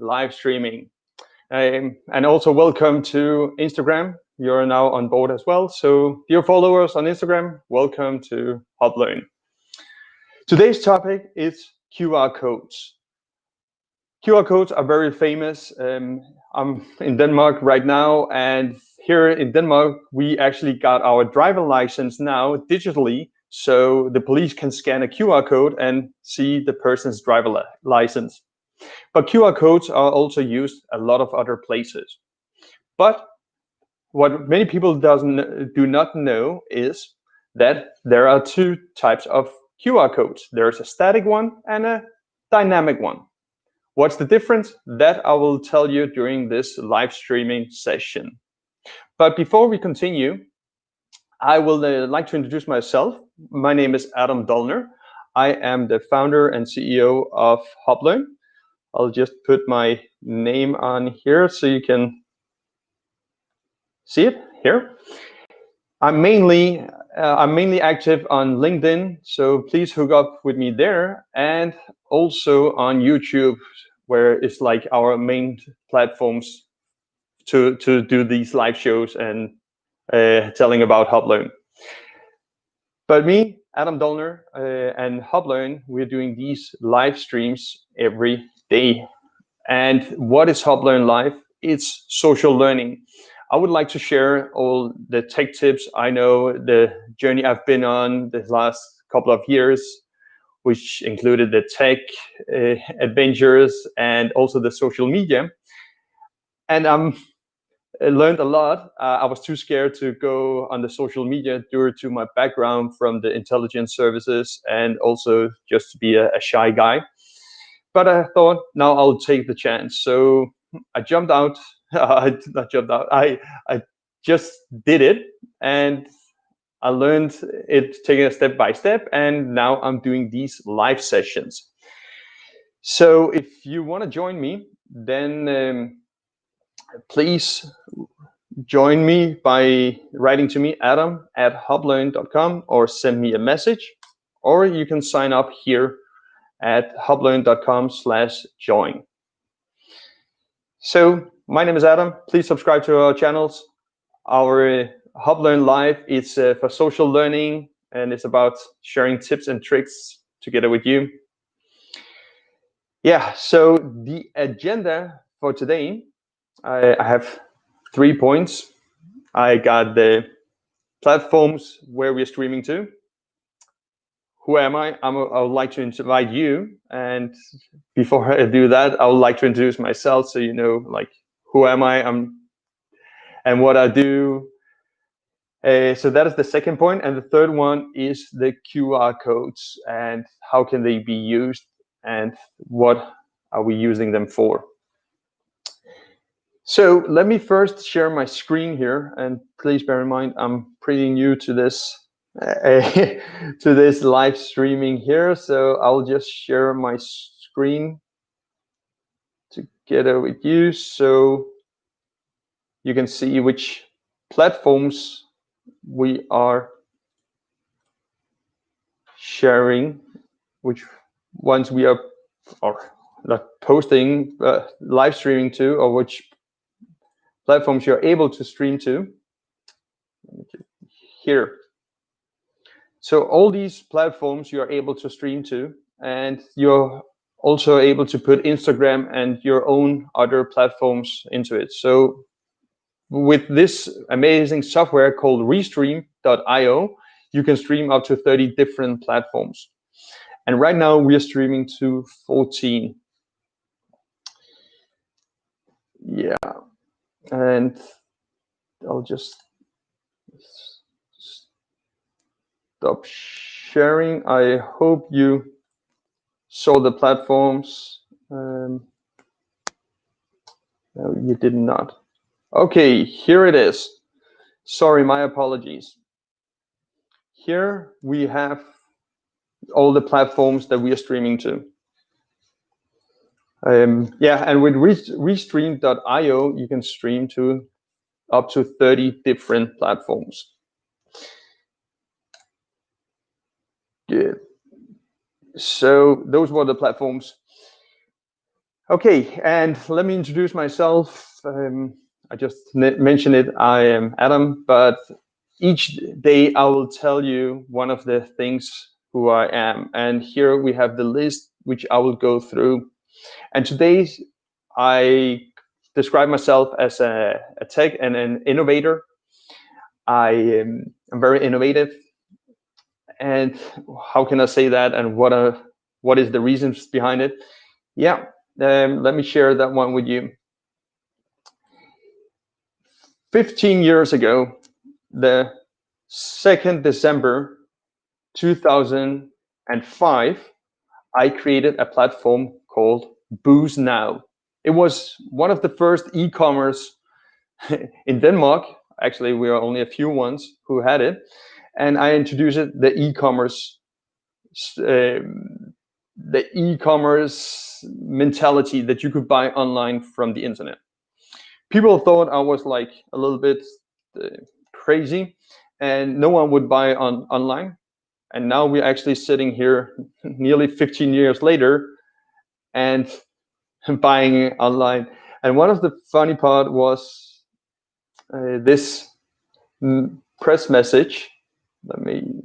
live streaming. And also welcome to Instagram. You're now on board as well. So dear followers on Instagram, welcome to HubLearn. Today's topic is QR codes. QR codes are very famous. I'm in Denmark right now, and here in Denmark, we actually got our driver license now digitally, so the police can scan a QR code and see the person's driver license. But QR codes are also used a lot of other places. But what many people do not know is that there are two types of QR codes. There's a static one and a dynamic one. What's the difference? That I will tell you during this live streaming session. But before we continue, I will like to introduce myself. My name is Adam DOLLNER. I am the founder and CEO of HubLearn. I'll just put my name on here so you can see it here. I'm mainly active on LinkedIn, so please hook up with me there, and also on YouTube, where it's like our main platforms to do these live shows and telling about HubLearn. But me, Adam DOLLNER, and HubLearn, we're doing these live streams every day. And what is HubLearn Live? It's social learning. I would like to share all the tech tips I know, the journey I've been on the last couple of years, which included the tech adventures and also the social media. And I learned a lot. I was too scared to go on the social media due to my background from the intelligence services and also just to be a shy guy. But I thought, now I'll take the chance. So I jumped out. I just did it, and I learned it taking it step by step, and now I'm doing these live sessions. So if you want to join me, then please join me by writing to me, adam@hublearn.com, or send me a message, or you can sign up here at hublearn.com/join. So my name is Adam. Please subscribe to our channels. Our HubLearn Live is for social learning, and it's about sharing tips and tricks together with you. Yeah, so the agenda for today, I have 3 points. I got the platforms where we're streaming to. Who am I? I would like to invite you, and before I do that, I would like to introduce myself so you know, like, who am I, and what I do. So that is the second point, and the third one is the QR codes and how can they be used and what are we using them for. So let me first share my screen here, and please bear in mind I'm pretty new to this to this live streaming here, so I'll just share my screen together with you so you can see which platforms we are sharing, which ones we are not posting, live streaming to, or which platforms you're able to stream to here. So all these platforms you're able to stream to, and you're also able to put Instagram and your own other platforms into it. So with this amazing software called Restream.io, you can stream up to 30 different platforms. And right now we are streaming to 14. Yeah, and I'll just stop sharing. I hope you saw the platforms. No, you did not. Okay, here it is. Sorry, my apologies. Here we have all the platforms that we are streaming to. Yeah, and with Restream.io, you can stream to up to 30 different platforms. Good. So those were the platforms. Okay, and let me introduce myself. I just mentioned it. I am Adam, but each day I will tell you one of the things who I am. And here we have the list which I will go through. And today I describe myself as a tech and an innovator. I am very innovative. And how can I say that? And what is the reasons behind it? Yeah, let me share that one with you. 15 years ago, the 2nd December 2005, I created a platform called Booze Now. It was one of the first e-commerce in Denmark. Actually, we are only a few ones who had it. And I introduced the e-commerce mentality that you could buy online from the internet. People thought I was like a little bit crazy, and no one would buy online. And now we're actually sitting here nearly 15 years later and buying online. And one of the funny part was this press message. Let me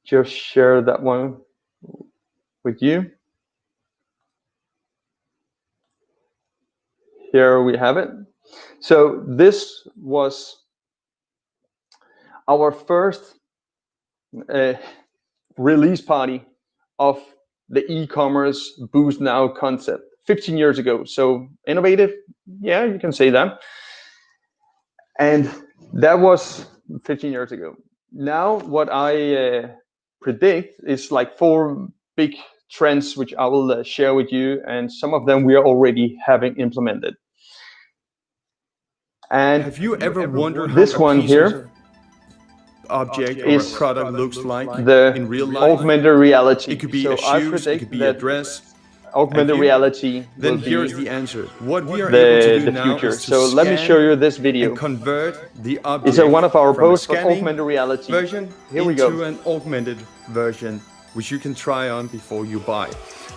just share that one with you. Here we have it. So this was our first release party of the e-commerce Boost Now concept 15 years ago. So innovative, yeah, you can say that. And that was 15 years ago. Now what I predict is like 4 big trends which I will share with you, and some of them we are already having implemented. And have you ever wondered how this one here object or a product looks like in real life? Augmented reality. It could be a shoes, it could be a dress. Augmented reality. Then here's the answer. What we are able to do now is to so let me show you this video and convert the object it's one of our from posts a scanning augmented reality version into an augmented version, which you can try on before you buy.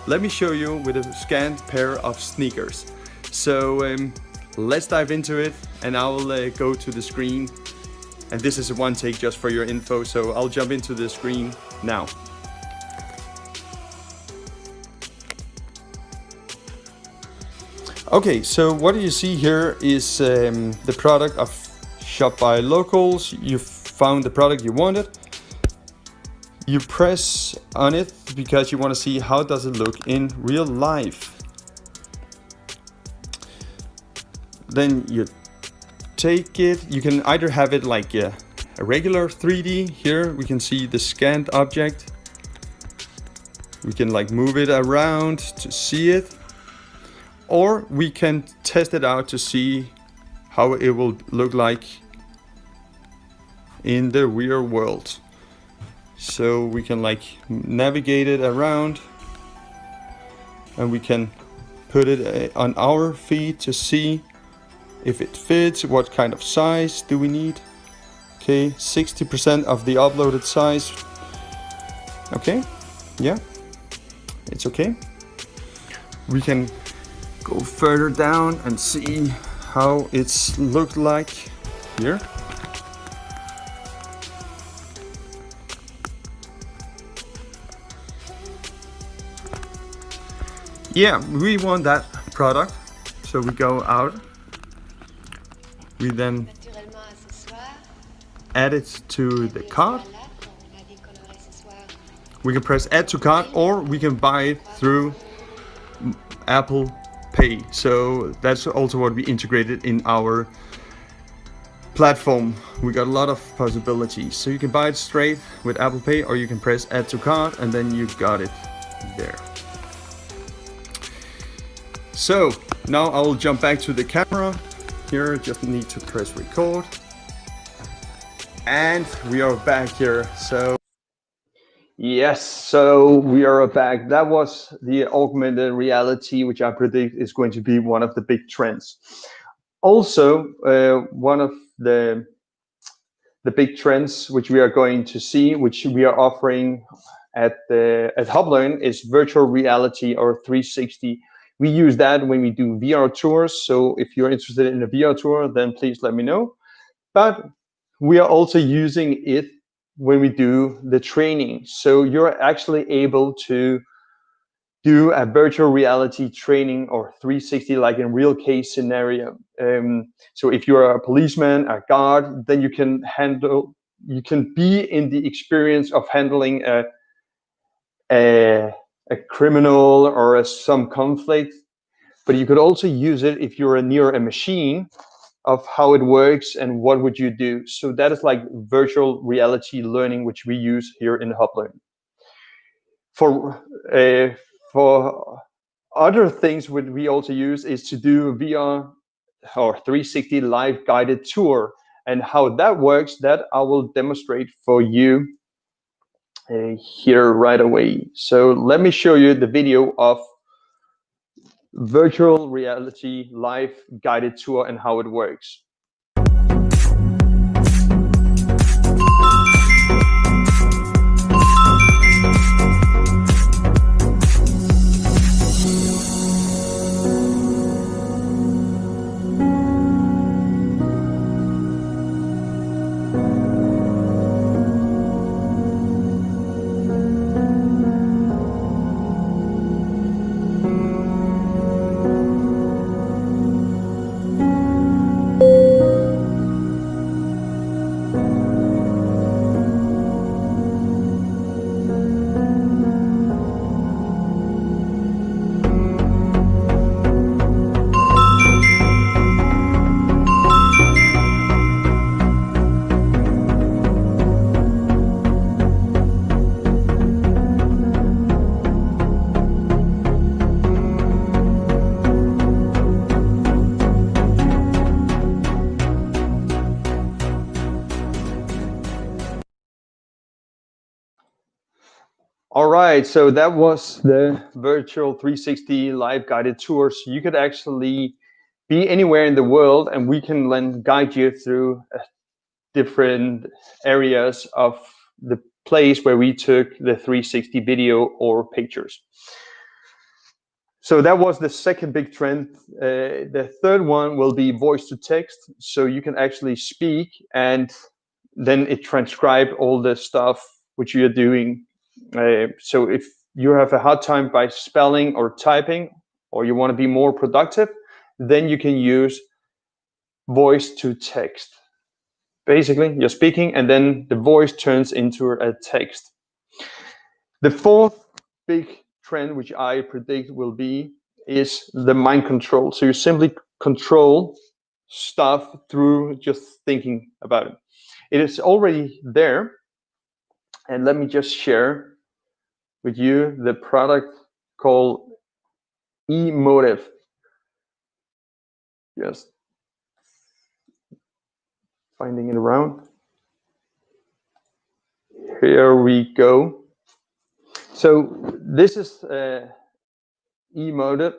Let me show you with a scanned pair of sneakers. So let's dive into it, and I will go to the screen. And this is a one take just for your info, so I'll jump into the screen now. Okay, so what you see here is the product of Shop by Locals. You found the product you wanted. You press on it because you want to see how does it look in real life. Then you take it. You can either have it like a regular 3D. Here we can see the scanned object. We can like move it around to see it. Or we can test it out to see how it will look like in the real world. So we can like navigate it around, and we can put it on our feed to see if it fits, what kind of size do we need. Okay, 60% of the uploaded size. Okay, yeah, it's okay. We can go further down and see how it's looked like here. Yeah, we want that product, so we go out. We then add it to the cart. We can press add to cart, or we can buy it through Apple Pay. So that's also what we integrated in our platform. We got a lot of possibilities. So you can buy it straight with Apple Pay, or you can press add to cart, and then you got it there. So now I will jump back to the camera. Here, just need to press record. And we are back here. So yes, so we are back. That was the augmented reality, which I predict is going to be one of the big trends. Also, one of the big trends which we are going to see, which we are offering at HubLearn, is virtual reality or 360 We use that when we do VR tours. So if you're interested in a VR tour, then please let me know. But we are also using it when we do the training. So you're actually able to do a virtual reality training or 360, like in real case scenario. So if you're a policeman, a guard, then you can be in the experience of handling a criminal or some conflict. But you could also use it if you're near a machine, of how it works and what would you do. So that is like virtual reality learning, which we use here in HubLearn. For other things what we also use is to do VR or 360 live guided tour, and how that works, that I will demonstrate for you here right away. So let me show you the video of virtual reality live guided tour and how it works. All right, so that was the virtual 360 live guided tour. So you could actually be anywhere in the world, and we can then guide you through different areas of the place where we took the 360 video or pictures. So that was the second big trend. The third one will be voice to text. So you can actually speak, and then it transcribes all the stuff which you're doing. So if you have a hard time by spelling or typing, or you want to be more productive, then you can use voice to text. Basically, you're speaking and then the voice turns into a text. The fourth big trend, which I predict will be, is the mind control. So you simply control stuff through just thinking about it. It is already there. And let me just share with you the product called Emotive. Just finding it around. Here we go. So this is Emotive.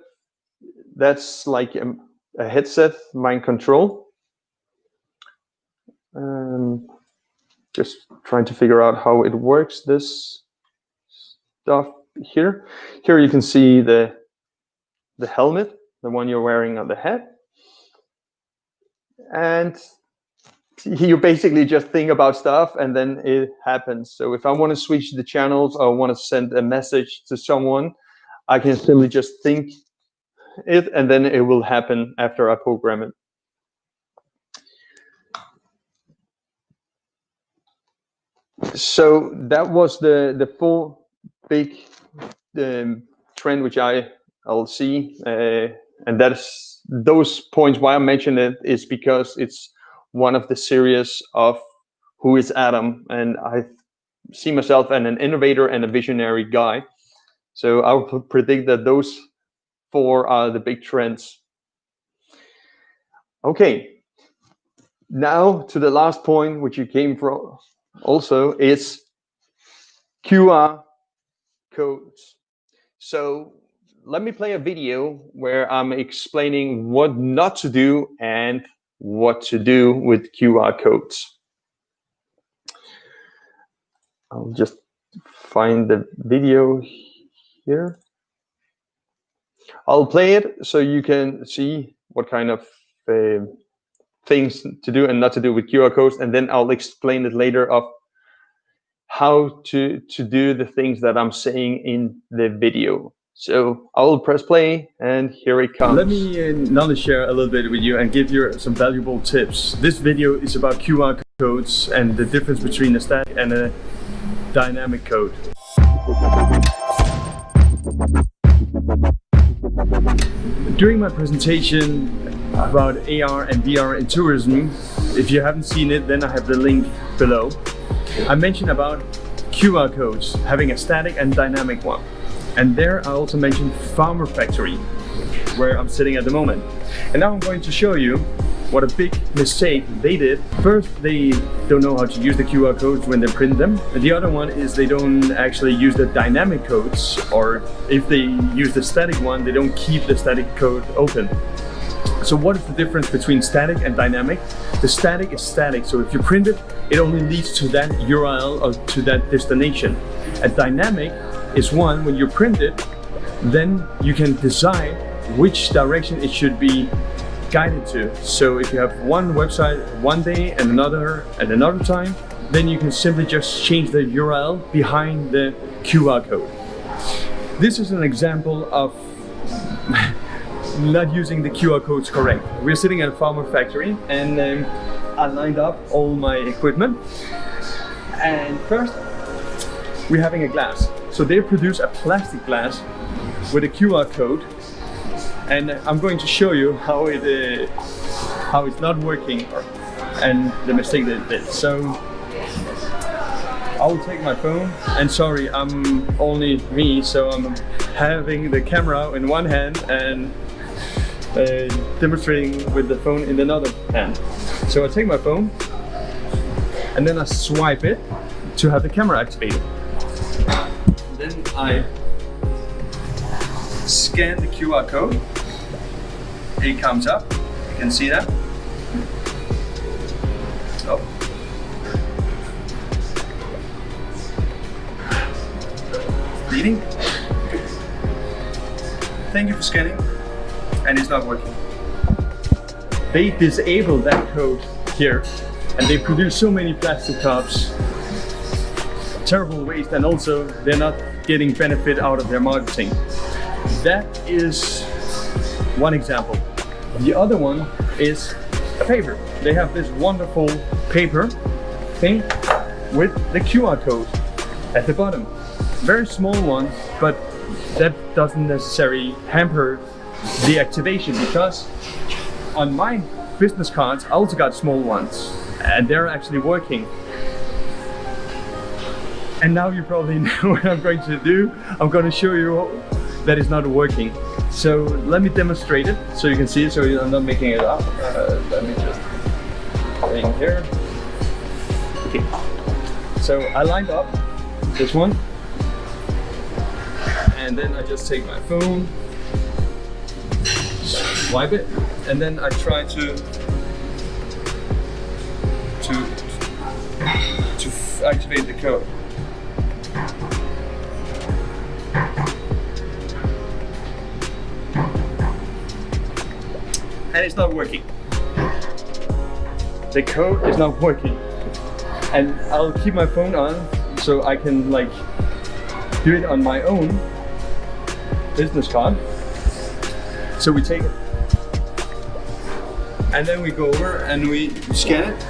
That's like a headset, mind control. Just trying to figure out how it works, this stuff here. Here you can see the helmet, the one you're wearing on the head. And you basically just think about stuff and then it happens. So if I want to switch the channels or want to send a message to someone, I can simply just think it and then it will happen after I program it. So that was the four big trend which I'll see, and that's those points. Why I mentioned it is because it's one of the series of Who is Adam, and I see myself as an innovator and a visionary guy. So I would predict that those four are the big trends. Okay, now to the last point, which you came from also, is QR codes. So let me play a video where I'm explaining what not to do and what to do with QR codes. I'll just find the video here. I'll play it so you can see what kind of things to do and not to do with QR codes, and then I'll explain it later of how to do the things that I'm saying in the video. So I will press play, and here it comes. Let me now share a little bit with you and give you some valuable tips. This video is about QR codes and the difference between a static and a dynamic code. During my presentation about AR and VR in tourism, if you haven't seen it, then I have the link below. I mentioned about QR codes having a static and dynamic one. And there I also mentioned Farmer Factory, where I'm sitting at the moment. And now I'm going to show you what a big mistake they did. First, they don't know how to use the QR codes when they print them. And the other one is they don't actually use the dynamic codes, or if they use the static one, they don't keep the static code open. So what is the difference between static and dynamic? The static is static, so if you print it, it only leads to that URL or to that destination. A dynamic is one, when you print it, then you can decide which direction it should be guided to. So if you have one website one day and another at another time, then you can simply just change the URL behind the QR code. This is an example of not using the QR codes correct. We're sitting at a Farmer Factory, and I lined up all my equipment. And first, we're having a glass. So they produce a plastic glass with a QR code, and I'm going to show you how it's not working and the mistake that it did. So I'll take my phone, and sorry, I'm only me, so I'm having the camera in one hand and demonstrating with the phone in another hand. So I take my phone and then I swipe it to have the camera activated. Then I scan the QR code. It comes up, you can see that. Oh. Leading. Thank you for scanning, and it's not working. They disabled that code here, and they produce so many plastic cups. Terrible waste, and also they're not getting benefit out of their marketing. That is one example. The other one is a paper. They have this wonderful paper thing with the QR code at the bottom. Very small one, but that doesn't necessarily hamper the activation, because on my business cards I also got small ones and they're actually working. And now you probably know what I'm going to do. I'm going to show you that it's not working. So let me demonstrate it so you can see it, so I'm not making it up. Let me just bring here. Okay. So I lined up this one, and then I just take my phone, swipe it, and then I try to activate the code. And it's not working. The code is not working. And I'll keep my phone on so I can like do it on my own business card. So we take it, and then we go over and we scan it,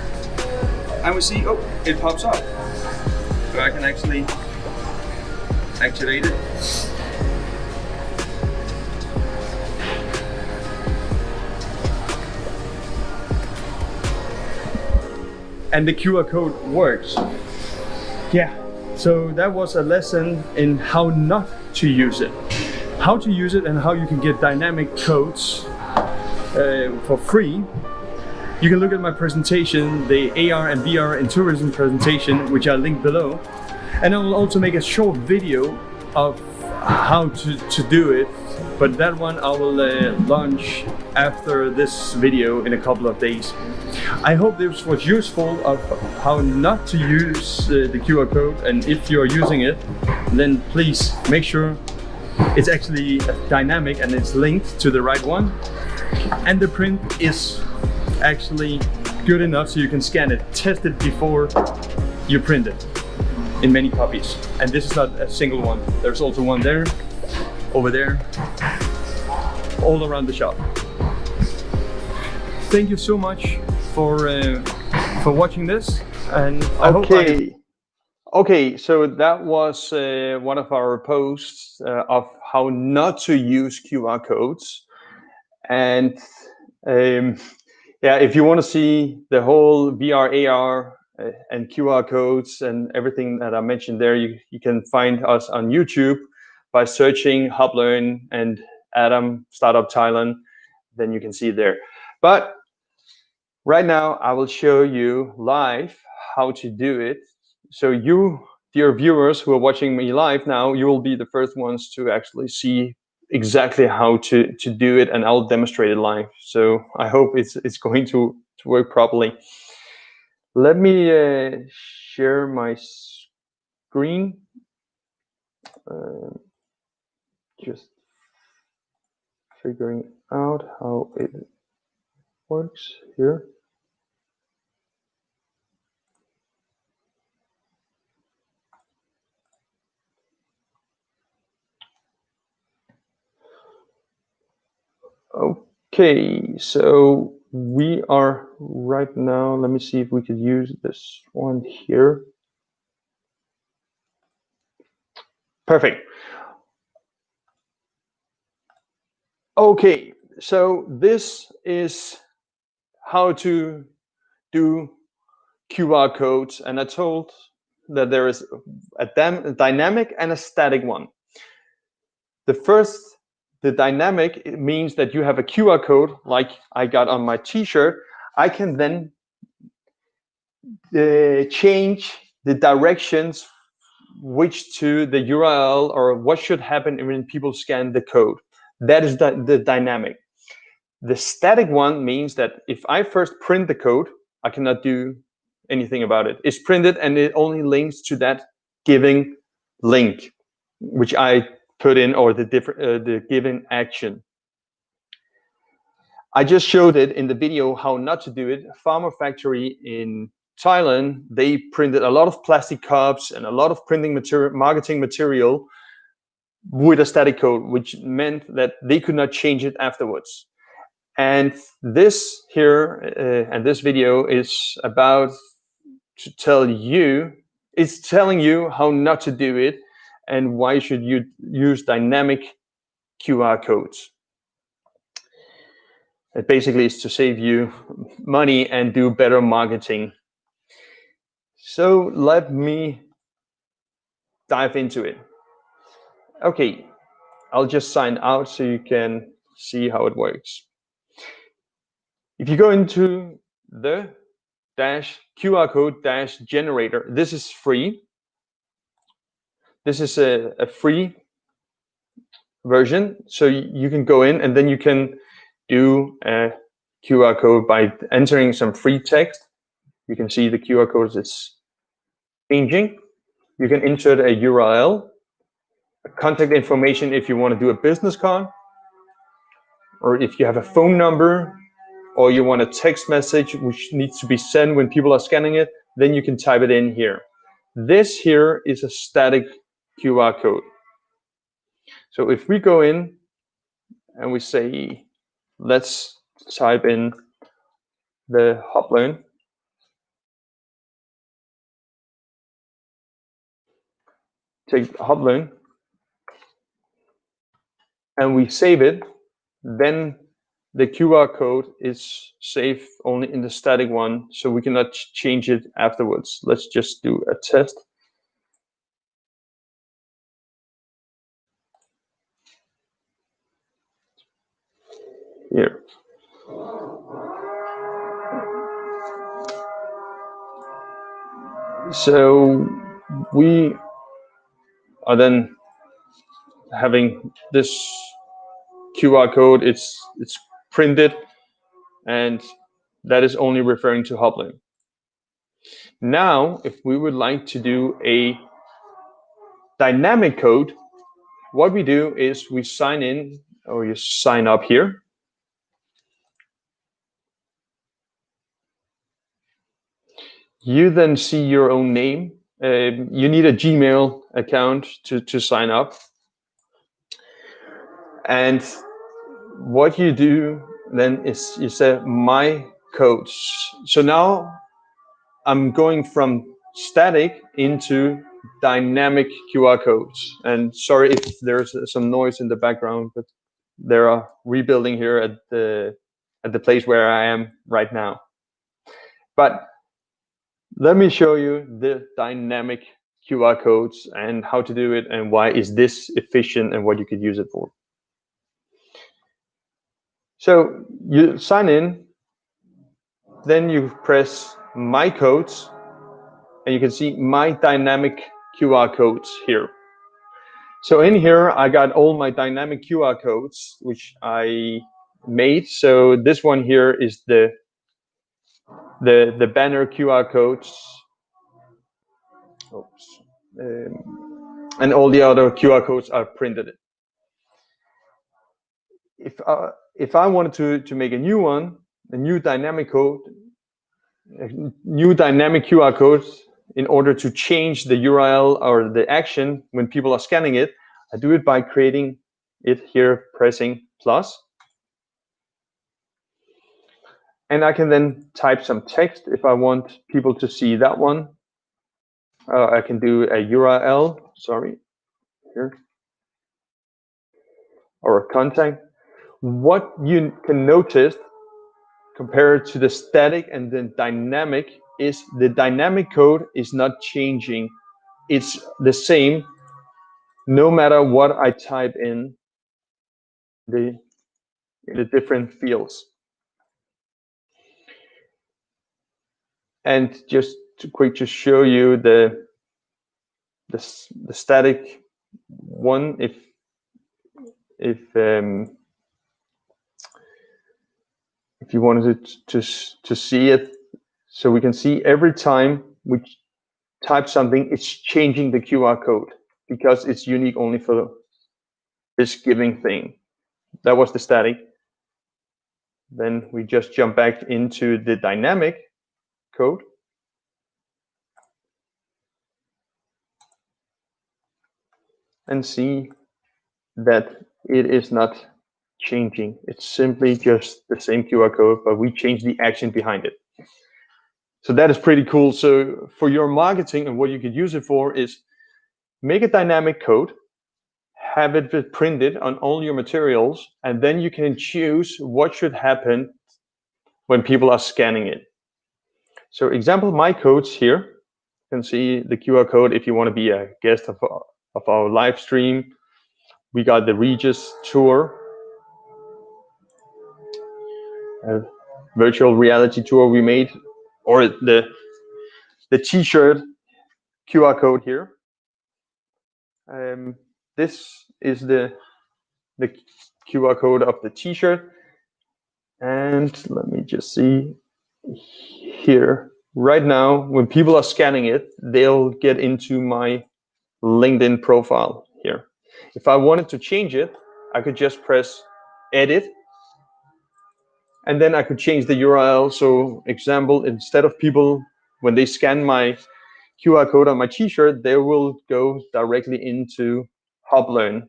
and we see, oh, it pops up. So I can actually activate it. And the QR code works. Yeah, so that was a lesson in how not to use it. How to use it and how you can get dynamic codes for free. You can look at my presentation, the AR and VR in tourism presentation, which I'll link below. And I will also make a short video of how to do it, but that one I will launch after this video in a couple of days. I hope this was useful of how not to use the QR code, and if you are using it, then please make sure it's actually dynamic and it's linked to the right one. And the print is actually good enough so you can scan it, test it before you print it in many copies. And this is not a single one. There's also one there, over there, all around the shop. Thank you so much for watching this, and I hope Okay, so that was one of our posts of how not to use QR codes. And yeah, if you want to see the whole VR, AR and QR codes and everything that I mentioned there, you can find us on YouTube by searching HubLearn and Adam Startup Thailand. Then you can see it there. But right now, I will show you live how to do it. So you, dear viewers who are watching me live now, you will be the first ones to actually see exactly how to do it, and I'll demonstrate it live. So I hope it's going to work properly. Let me share my screen. Just figuring out how it works here. Okay, so we are right now, let me see if we could use this one here. Perfect. Okay, so this is how to do QR codes, and I told that there is a dynamic and a static one. The dynamic, it means that you have a QR code like I got on my t-shirt. I can then change the directions which to the URL or what should happen when people scan the code. That is the dynamic. The static one means that if I first print the code, I cannot do anything about it. It's printed and it only links to that giving link, which I put in, or the given action. I just showed it in the video how not to do it. Pharma factory in Thailand, they printed a lot of plastic cups and a lot of printing material, marketing material with a static code, which meant that they could not change it afterwards. And this here and this video is about to tell you, it's telling you how not to do it and why should you use dynamic QR codes. It basically is to save you money and do better marketing. So let me dive into it. Okay, I'll just sign out so you can see how it works. If you go into the QR code generator, this is free. This is a free version, so you can go in and then you can do a QR code by entering some free text. You can see the QR code is changing. You can insert a URL, contact information if you want to do a business card, or if you have a phone number, or you want a text message which needs to be sent when people are scanning it, then you can type it in here. This here is a static QR code. So if we go in and we say, let's type in the HubLearn, take HubLearn, and we save it, then the QR code is safe only in the static one, so we cannot change it afterwards. Let's just do a test. Here. So we are then having this QR code, it's printed, and that is only referring to HubLearn. Now, if we would like to do a dynamic code, what we do is we sign in, or you sign up here. You then see your own name. You need a Gmail account to sign up. And what you do then is you say my codes. So now I'm going from static into dynamic QR codes. And sorry if there's some noise in the background, but they're rebuilding here at the place where I am right now. But let me show you the dynamic QR codes and how to do it and why is this efficient and what you could use it for. So you sign in, then you press my codes, and you can see my dynamic QR codes here. So in here, I got all my dynamic QR codes, which I made. So this one here is the banner QR codes. Oops. And all the other QR codes are printed. If I wanted to make a new one, a new dynamic code, a new dynamic QR code, in order to change the URL or the action when people are scanning it, I do it by creating it here, pressing plus. And I can then type some text if I want people to see that one. I can do a URL, sorry, here, or a contact. What you can notice compared to the static and the dynamic is the dynamic code is not changing. It's the same no matter what I type in the different fields. And just to show you the static one, if you wanted to see it, so we can see every time we type something, it's changing the QR code because it's unique only for this giving thing. That was the static. Then we just jump back into the dynamic code. And see that it is not changing. It's simply just the same QR code, but we change the action behind it. So that is pretty cool. So for your marketing, and what you could use it for is make a dynamic code, have it printed on all your materials, and then you can choose what should happen when people are scanning it. So example, my codes here, you can see the QR code if you want to be a guest of our live stream. We got the Regis tour, a virtual reality tour we made, or the t-shirt QR code here. This is the QR code of the t-shirt. And let me just see here. Right now, when people are scanning it, they'll get into my LinkedIn profile here. If I wanted to change it, I could just press edit, and then I could change the URL. So example, instead of people, when they scan my QR code on my t-shirt, they will go directly into HubLearn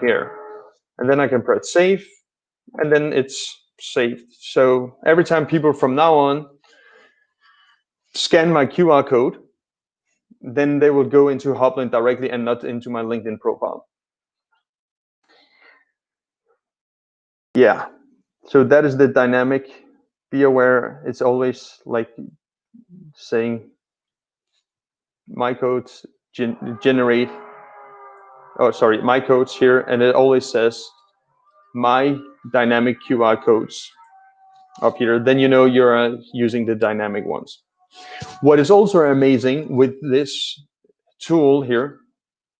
here. And then I can press save, and then it's saved. So every time people from now on scan my QR code, then they will go into HubLearn directly and not into my LinkedIn profile. Yeah, so that is the dynamic. Be aware, it's always like saying my codes generate, oh sorry, my codes here, and it always says my dynamic QR codes up here. Then you know you're using the dynamic ones. What is also amazing with this tool here,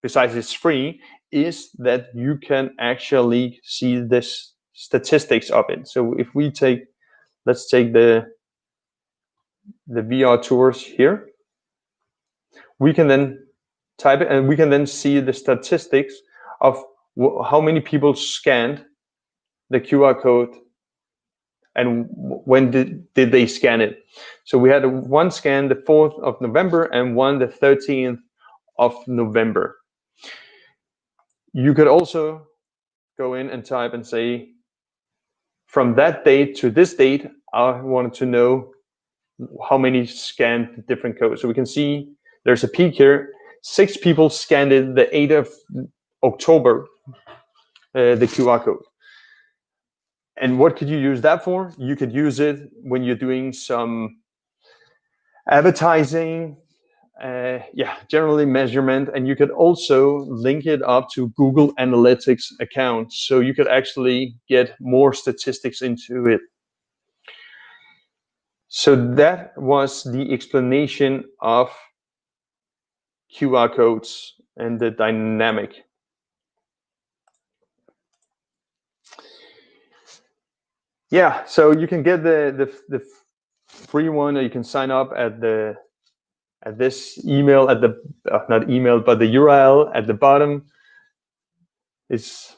besides it's free, is that you can actually see this statistics of it. So if we take, let's take the VR tours here, we can then type it, and we can then see the statistics of how many people scanned the QR code and when did they scan it. So we had one scan the 4th of November and one the 13th of November. You could also go in and type and say, from that date to this date, I wanted to know how many scanned the different codes. So we can see there's a peak here. 6 people scanned it the 8th of October, the QR code. And what could you use that for? You could use it when you're doing some advertising, generally measurement, and you could also link it up to Google Analytics accounts, so you could actually get more statistics into it. So that was the explanation of QR codes and the dynamic. Yeah, so you can get the free one, or you can sign up at this email at the not email, but the URL at the bottom is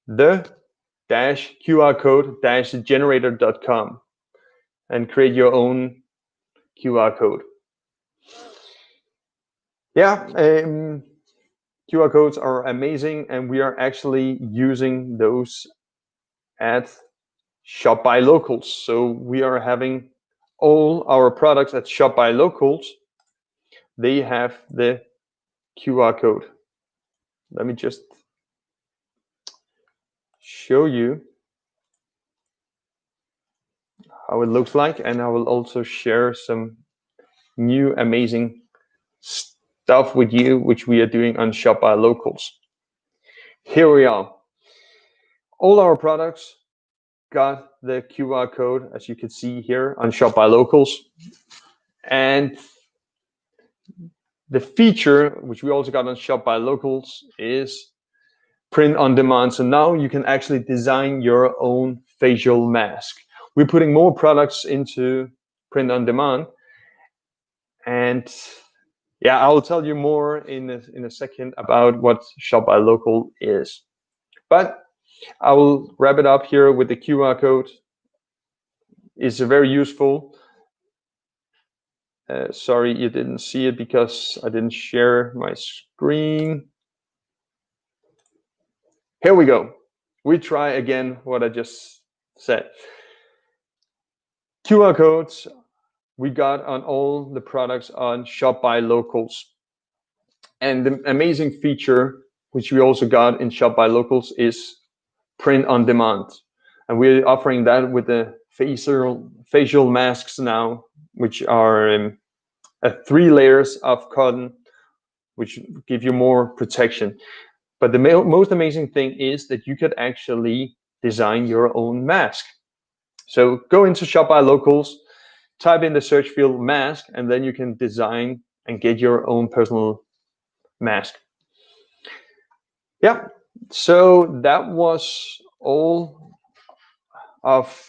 the-qrcode-generator.com and create your own QR code. Yeah, QR codes are amazing, and we are actually using those at Shop by Locals. So we are having all our products at Shop by Locals. They have the QR code. Let me just show you how it looks like, and I will also share some new amazing stuff with you, which we are doing on Shop by Locals. Here we are. All our products got the QR code, as you can see here on Shop by Locals. And the feature, which we also got on Shop by Locals, is print on demand. So now you can actually design your own facial mask. We're putting more products into print on demand. And yeah, I will tell you more in a second about what Shop by Local is. But I will wrap it up here with the QR code. It's very useful. Sorry you didn't see it because I didn't share my screen. Here we go. We try again what I just said. QR codes we got on all the products on Shop by Locals. And the amazing feature which we also got in Shop by Locals is print on demand. And we're offering that with the facial masks now, which are 3 layers of cotton, which give you more protection. But the most amazing thing is that you could actually design your own mask. So go into Shop by Locals, type in the search field mask, and then you can design and get your own personal mask. Yeah, so that was all of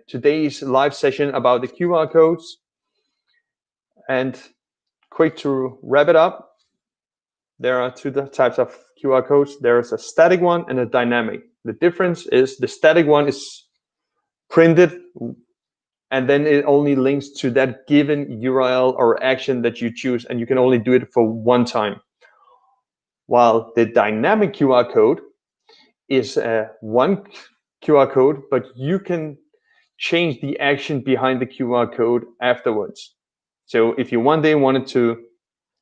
today's live session about the QR codes. And quick to wrap it up, there are 2 types of QR codes. There is a static one and a dynamic. The difference is the static one is printed, and then it only links to that given URL or action that you choose, and you can only do it for one time. While the dynamic QR code is one QR code, but you can change the action behind the QR code afterwards. So if you one day wanted to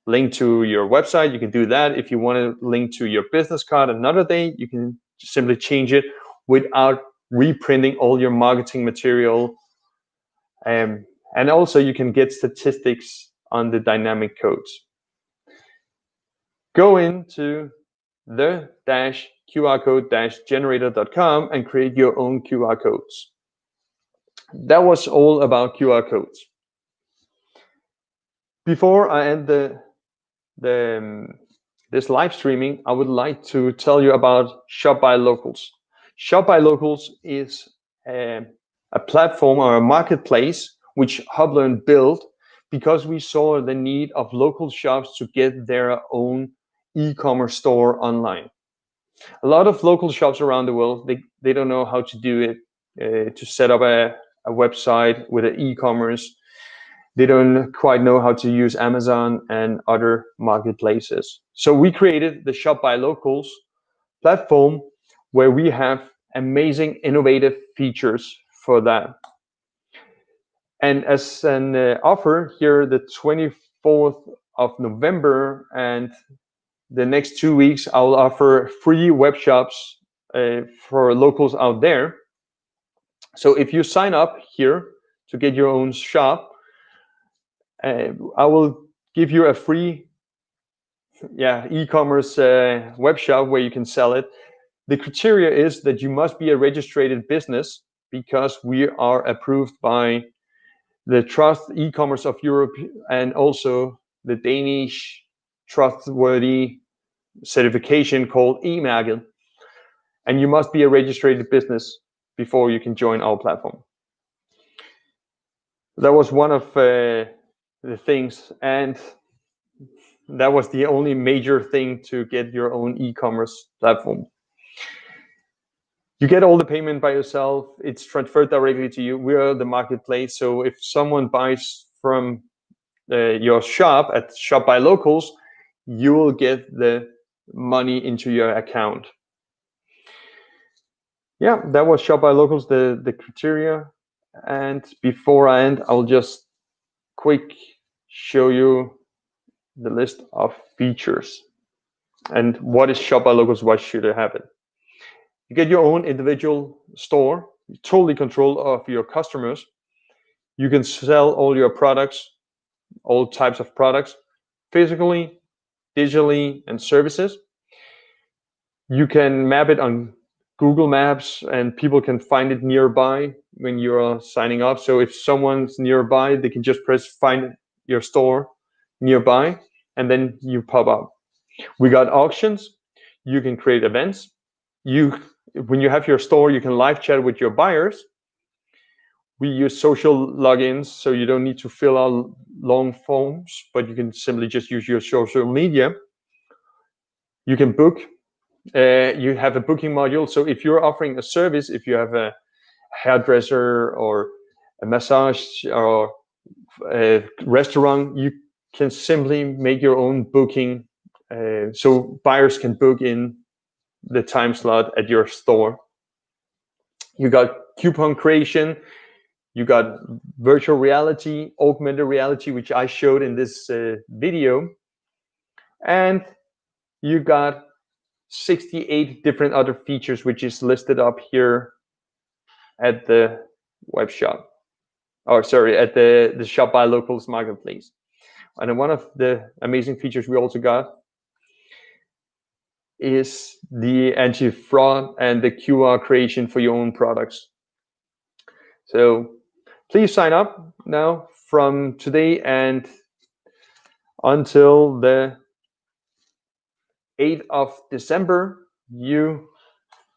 link to your website, you can do that. If you want to link to your business card another day, you can simply change it without reprinting all your marketing material. And also you can get statistics on the dynamic codes. Go into the-qrcode-generator.com and create your own QR codes. That was all about QR codes. Before I end this live streaming, I would like to tell you about Shop by Locals. Shop by Locals is a platform or a marketplace which HubLearn built because we saw the need of local shops to get their own e-commerce store online. A lot of local shops around the world, they don't know how to do it, to set up a website with an e-commerce. They don't quite know how to use Amazon and other marketplaces. So we created the Shop by Locals platform, where we have amazing innovative features for that. And as an offer here, the 24th of November and the next 2 weeks, I will offer free web shops for locals out there. So if you sign up here to get your own shop, I will give you a free e-commerce web shop where you can sell it. The criteria is that you must be a registered business, because we are approved by the Trust e-commerce of Europe and also the Danish trustworthy certification called eMærket. And you must be a registered business before you can join our platform. That was one of the things, and that was the only major thing to get your own e-commerce platform. You get all the payment by yourself. It's transferred directly to you. We are the marketplace. So if someone buys from your shop at Shop by Locals, you will get the money into your account. Yeah, that was Shop by Locals, the criteria. And before I end, I'll just quick show you the list of features. And what is Shop by Locals? Why should I have it? You get your own individual store, totally control of your customers. You can sell all your products, all types of products, physically, digitally, and services. You can map it on Google Maps, and people can find it nearby when you're signing up. So if someone's nearby, they can just press find your store nearby, and then you pop up. We got auctions. You can create events. When you have your store, you can live chat with your buyers. We use social logins, so you don't need to fill out long forms, but you can simply just use your social media. You can book. You have a booking module. So if you're offering a service, if you have a hairdresser or a massage or a restaurant, you can simply make your own booking, so buyers can book in the time slot at your store. You got coupon creation, you got virtual reality, augmented reality, which I showed in this video, and you got 68 different other features, which is listed up here at the web shop, or sorry, at the Shop by Locals marketplace. And one of the amazing features we also got is the anti-fraud and the QR creation for your own products. So please sign up now from today and until the 8th of December. You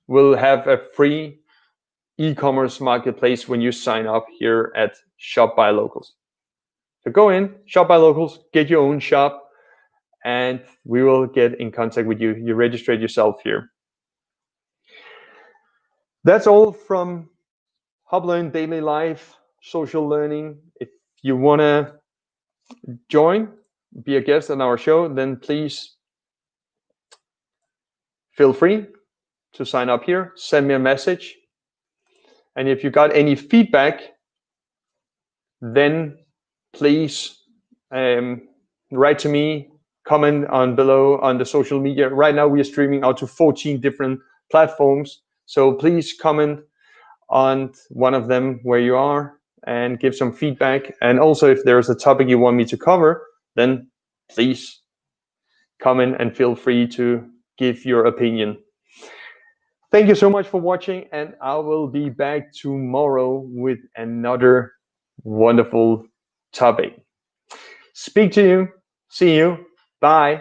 will have a free e-commerce marketplace when you sign up here at Shop by Locals. So go in, Shop by Locals, get your own shop, and we will get in contact with you. You register yourself here. That's all from HubLearn Daily Life Social Learning. If you want to join, be a guest on our show, then please feel free to sign up here. Send me a message. And if you got any feedback, then please write to me, comment on below on the social media. Right now we are streaming out to 14 different platforms. So please comment on one of them where you are and give some feedback. And also if there's a topic you want me to cover, then please comment and feel free to give your opinion. Thank you so much for watching, and I will be back tomorrow with another wonderful topic. Speak to you. See you. Bye.